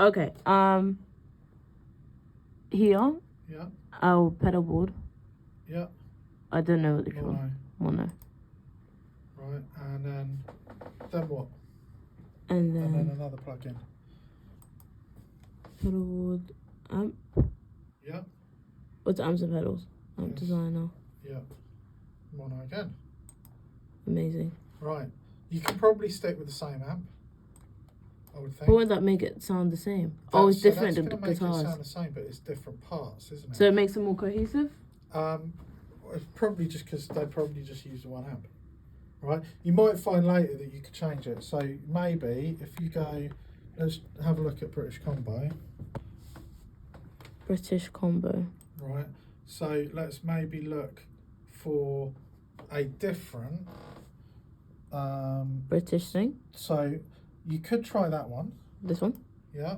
Okay. Here, Yeah. our pedal board. Yeah. I don't know which one. Mono. Right, and then what? And And then then another plug-in. pedal board. Yeah. What's amps and pedals? Amp Yes. designer. Yeah. Mono again. Amazing. Right. You can probably stick with the same amp, I would think. But won't that make it sound the same? It's different That's the going to make guitars. it sound the same, but it's different parts, isn't it? So it makes it more cohesive? It's probably just because they probably just use the one amp. Right? You might find later that you could change it. So maybe if you go, let's have a look at British Combo. British Combo. Right. So let's maybe look for a different British thing. So you could try that one. This one? Yeah.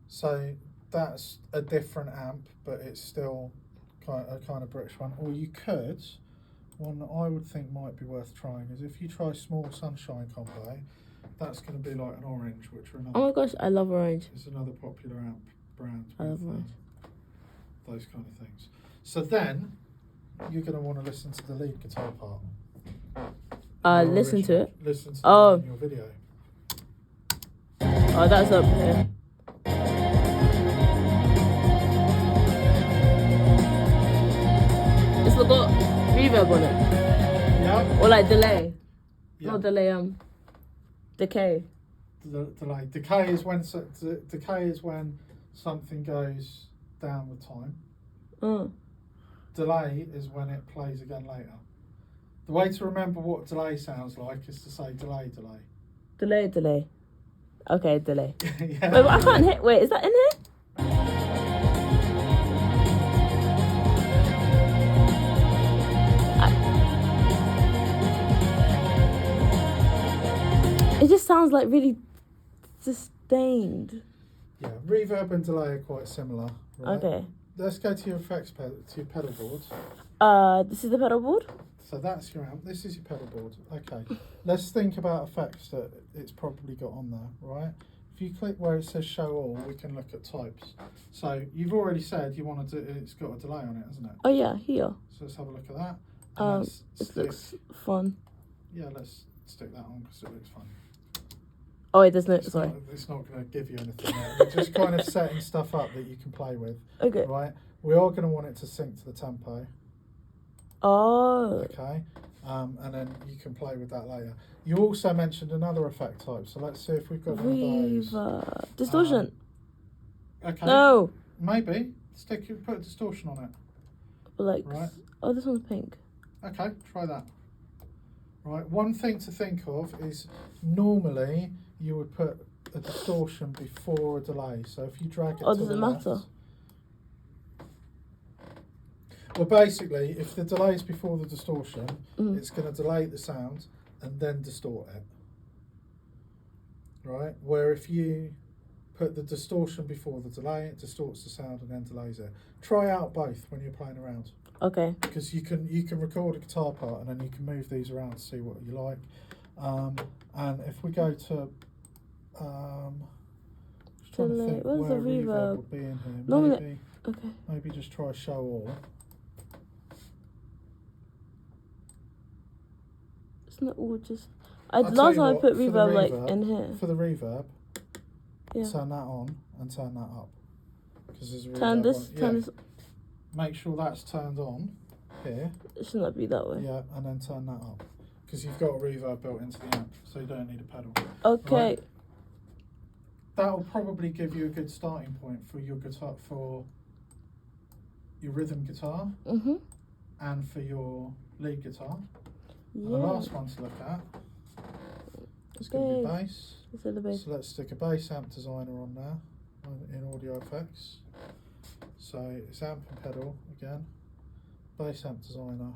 So that's a different amp, but it's still a kind of British one. Or you could, one that I would think might be worth trying is if you try Small Sunshine Combo, that's going to be like an Orange, which are another. Oh my gosh, I love Orange. It's another popular amp brand. I love Orange. Those kind of things. So then you're going to want to listen to the lead guitar part. Listen to it. Listen to it in your video. Oh, that's up here. It's got reverb on it. Yeah. Or like delay. Yeah. Not delay. Decay. Delay. Decay is when something goes down with time. Delay is when it plays again later. The way to remember what delay sounds like is to say delay, delay. Delay. Okay, delay. Yeah. Wait, I can't hit. Wait, is that in here? It just sounds like really sustained. Yeah, reverb and delay are quite similar. Right? Okay. Let's go to your effects to your pedal board. This is the pedal board? So that's your amp. This is your pedal board. Okay. Let's think about effects that it's probably got on there, right? If you click where it says show all, we can look at types. So you've already said you want to do, it's got a delay on it, hasn't it? Oh yeah, here. So let's have a look at that. It looks fun. Yeah, let's stick that on because it looks fun. Oh, it doesn't. Sorry. It's not going to give you anything there. We're just kind of setting stuff up that you can play with. Okay. Right? We are going to want it to sync to the tempo. Oh. Okay. And then you can play with that later. You also mentioned another effect type, so let's see if we've got one of those. Distortion. Okay. No. Maybe. Put a distortion on it. Like. Right. Oh, this one's pink. Okay, try that. Right. One thing to think of is normally you would put a distortion before a delay. So if you drag it to does the it left, matter? Well, basically, if the delay is before the distortion, Mm. it's going to delay the sound and then distort it. Right? Where if you put the distortion before the delay, it distorts the sound and then delays it. Try out both when you're playing around. Okay. Because you can record a guitar part and then you can move these around to see what you like. And if we go to just trying to think where's where the reverb would be in here. Normally, okay. Maybe just try show all. It's not all just. Last time I put reverb like in here. For the reverb, Yeah. turn that on and turn that up. Because there's a reverb Turn this. on. Turn Yeah. this. Make sure that's turned on here. It should not be that way. Yeah, and then turn that up. Because you've got a reverb built into the amp, so you don't need a pedal. Okay. Right. That'll probably give you a good starting point for your guitar, for your rhythm guitar, and for your lead guitar. Yeah. And the last one to look at is going to be bass. The bass. So let's stick a bass amp designer on there in audio effects. So it's amp and pedal again. Bass amp designer,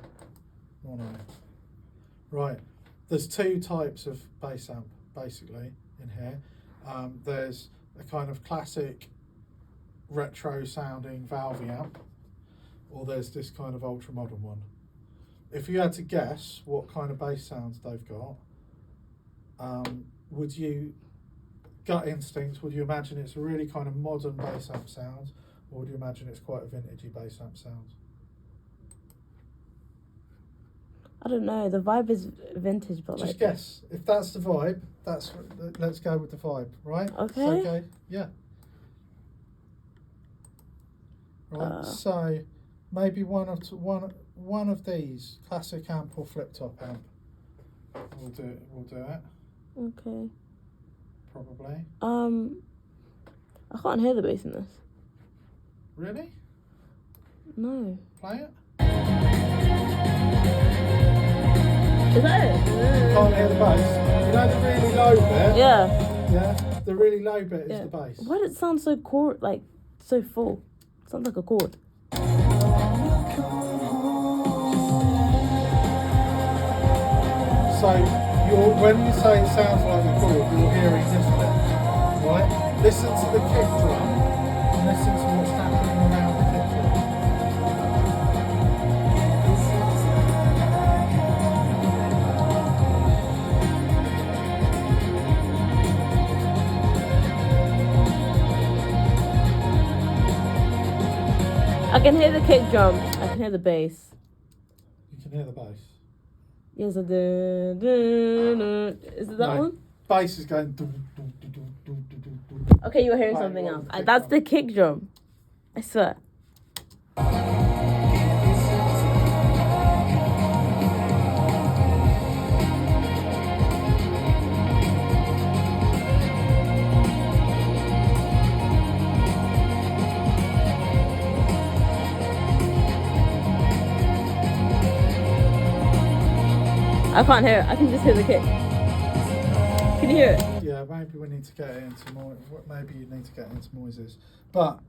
mono. Right, there's two types of bass amp basically in here. There's a kind of classic retro sounding valvey amp, or there's this kind of ultra modern one. If you had to guess what kind of bass sounds they've got, would you gut instinct, would you imagine it's a really kind of modern bass amp sound, or would you imagine it's quite a vintagey bass amp sound? I don't know. The vibe is vintage, but Just like. guess. If that's the vibe, let's go with the vibe, right? Okay. Okay. Yeah. Right. So maybe one of these, classic amp or flip top amp. We'll do it. Okay. Probably. I can't hear the bass in this. Really? No. Play it. Is that it? Can't hear the bass. You know the really low bit? Yeah. Yeah. The really low bit is the bass. Why does it sound so so full? It sounds like a chord. So when you say it sounds like a chord, you're hearing this bit, right? Listen to the kick drum and listen to what's happening around the kick drum. I can hear the kick drum. I can hear the bass. You can hear the bass. Yes, I do. Is it that one? Bass is going. Okay, you were hearing Right, something what else. was the kick That's drum? the kick drum. I swear. I can't hear it. I can just hear the kick. Can you hear it? Yeah, maybe we need to get it into more. Maybe you need to get into noises, but